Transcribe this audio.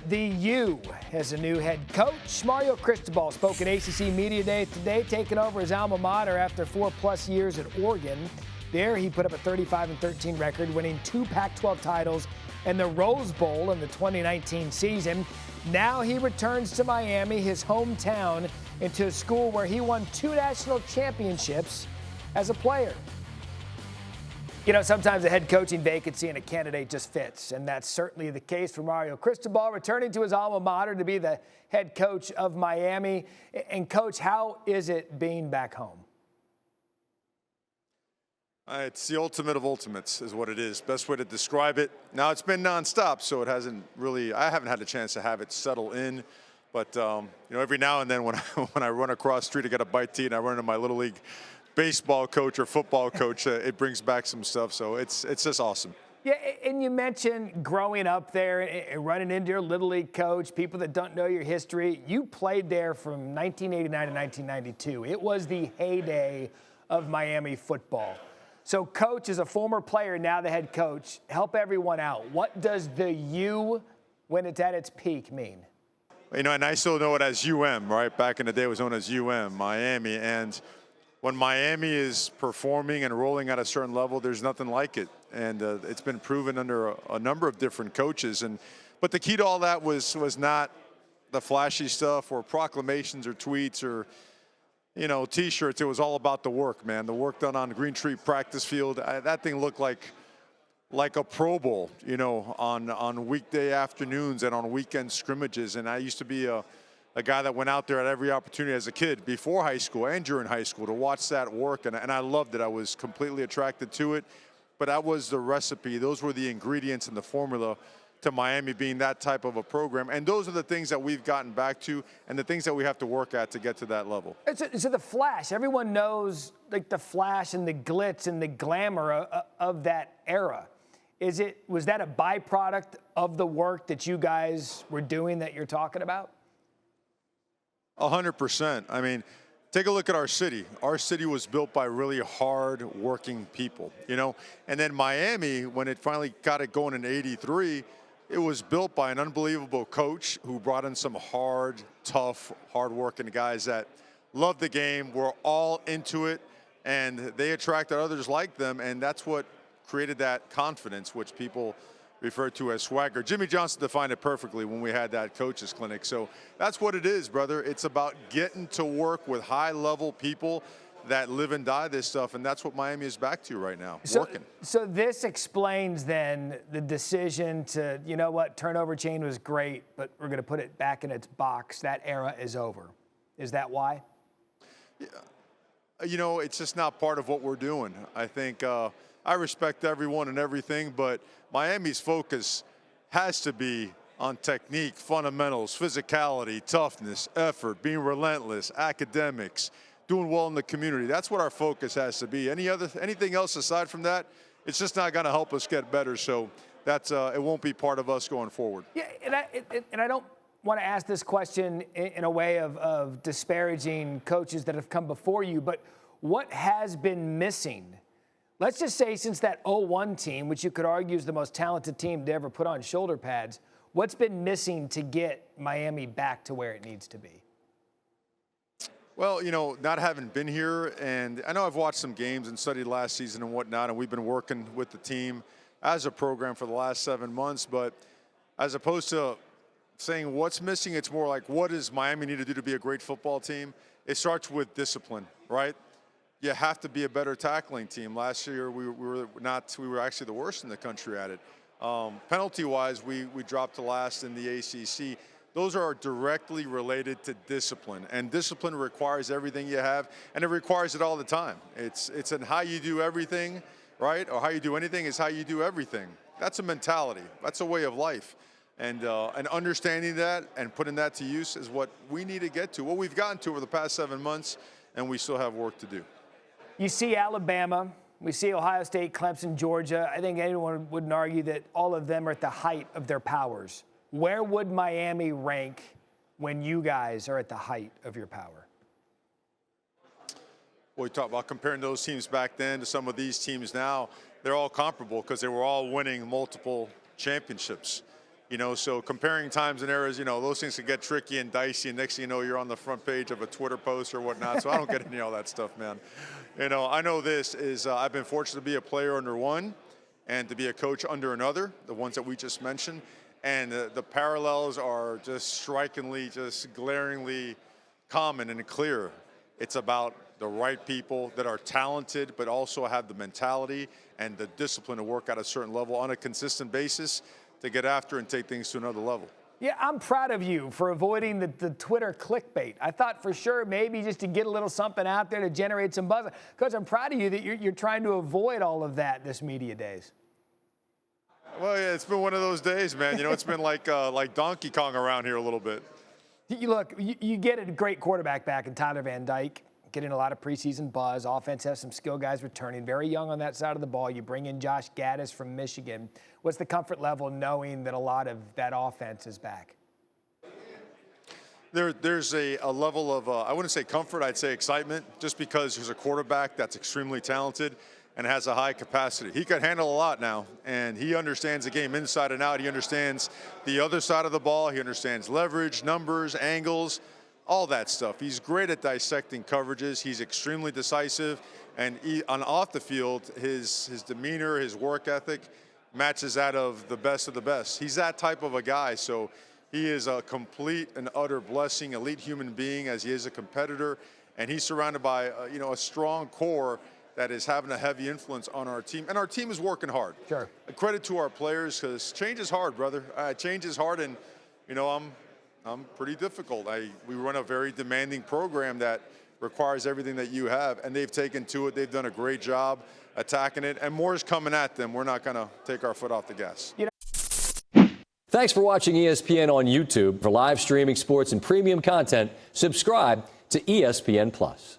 The U has a new head coach. Mario Cristobal spoke at ACC Media Day today, taking over his alma mater after 4+ years at Oregon. There, he put up a 35-13 record, winning 2 Pac-12 titles and the Rose Bowl in the 2019 season. Now he returns to Miami, his hometown, into a school where he won 2 national championships as a player. You know, sometimes a head coaching vacancy and a candidate just fits, and that's certainly the case for Mario Cristobal, returning to his alma mater to be the head coach of Miami. And, Coach, how is it being back home? It's the ultimate of ultimates is what it is. Best way to describe it. Now, it's been nonstop, so it hasn't really – I haven't had a chance to have it settle in. But, you know, every now and then when I run across the street to get a bite to eat and I run into my Little League baseball coach or football coach, it brings back some stuff. So it's just awesome. Yeah, and you mentioned growing up there and running into your Little League coach, people that don't know your history. You played there from 1989 to 1992. It was the heyday of Miami football. So, Coach, as a former player, now the head coach, help everyone out. What does the U, when it's at its peak, mean? You know, and I still know it as UM, right? Back in the day, it was known as UM, Miami. And when Miami is performing and rolling at a certain level, there's nothing like it. And it's been proven under a number of different coaches. But the key to all that was not the flashy stuff or proclamations or tweets or, you know, T-shirts. It was all about the work, man. The work done on the Green Tree practice field. That thing looked like a Pro Bowl, you know, on weekday afternoons and on weekend scrimmages. And I used to be a guy that went out there at every opportunity as a kid before high school and during high school to watch that work. And I loved it. I was completely attracted to it. But that was the recipe. Those were the ingredients and the formula to Miami being that type of a program. And those are the things that we've gotten back to and the things that we have to work at to get to that level. So the flash, everyone knows like the flash and the glitz and the glamour of that era. Was that a byproduct of the work that you guys were doing that you're talking about? 100%. I mean, take a look at our city. Our city was built by really hard-working people, you know. And then Miami, when it finally got it going in '83, it was built by an unbelievable coach who brought in some hard, tough, hard-working guys that loved the game, were all into it, and they attracted others like them, and that's what created that confidence, which people referred to as swagger. Jimmy Johnson defined it perfectly when we had that coaches clinic. So that's what it is, brother. It's about getting to work with high-level people that live and die this stuff, and that's what Miami is back to right now, working. So this explains then the decision to, you know what, turnover chain was great, but we're going to put it back in its box. That era is over. Is that why? Yeah. You know, it's just not part of what we're doing. I think I respect everyone and everything, but Miami's focus has to be on technique, fundamentals, physicality, toughness, effort, being relentless, academics, doing well in the community. That's what our focus has to be. Anything else aside from that, it's just not going to help us get better. So that's it won't be part of us going forward. Yeah, and I don't want to ask this question in a way of disparaging coaches that have come before you, but what has been missing? Let's just say since that 01 team, which you could argue is the most talented team to ever put on shoulder pads, what's been missing to get Miami back to where it needs to be? Well, you know, not having been here, and I know I've watched some games and studied last season and whatnot, and we've been working with the team as a program for the last 7 months, but as opposed to saying what's missing, it's more like what does Miami need to do to be a great football team? It starts with discipline, right? You have to be a better tackling team. Last year, we were actually the worst in the country at it. Penalty-wise, we dropped to last in the ACC. Those are directly related to discipline, and discipline requires everything you have, and it requires it all the time. It's in how you do everything, right? Or how you do anything is how you do everything. That's a mentality. That's a way of life. And understanding that and putting that to use is what we need to get to. What we've gotten to over the past 7 months, and we still have work to do. You see Alabama, we see Ohio State, Clemson, Georgia. I think anyone wouldn't argue that all of them are at the height of their powers. Where would Miami rank when you guys are at the height of your power? Well, we talk about comparing those teams back then to some of these teams now. They're all comparable because they were all winning multiple championships. So comparing times and eras, those things can get tricky and dicey, and next thing you know, you're on the front page of a Twitter post or whatnot. So I don't get any of all that stuff, man. I know this is I've been fortunate to be a player under one and to be a coach under another, the ones that we just mentioned. And the parallels are just strikingly, just glaringly common and clear. It's about the right people that are talented, but also have the mentality and the discipline to work at a certain level on a consistent basis to get after and take things to another level. Yeah, I'm proud of you for avoiding the Twitter clickbait. I thought for sure maybe just to get a little something out there to generate some buzz. Coach, I'm proud of you that you're trying to avoid all of that this media days. Well, yeah, it's been one of those days, man. It's been like Donkey Kong around here a little bit. You get a great quarterback back in Tyler Van Dyke, getting a lot of preseason buzz. Offense has some skill guys returning, very young on that side of the ball. You bring in Josh Gaddis from Michigan. What's the comfort level knowing that a lot of that offense is back? There's a level of, I wouldn't say comfort, I'd say excitement, just because there's a quarterback that's extremely talented and has a high capacity. He can handle a lot now, and he understands the game inside and out. He understands the other side of the ball. He understands leverage, numbers, angles, all that stuff. He's great at dissecting coverages. He's extremely decisive, and off the field, his demeanor, his work ethic matches that of the best. He's that type of a guy, so he is a complete and utter blessing, elite human being as he is a competitor, and he's surrounded by a strong core that is having a heavy influence on our team, and our team is working hard. Sure. Credit to our players, because change is hard, brother. Change is hard, and I'm pretty difficult. We run a very demanding program that requires everything that you have, and they've taken to it. They've done a great job attacking it, and more is coming at them. We're not going to take our foot off the gas. Thanks for watching ESPN on YouTube. For live streaming sports and premium content, subscribe to ESPN+.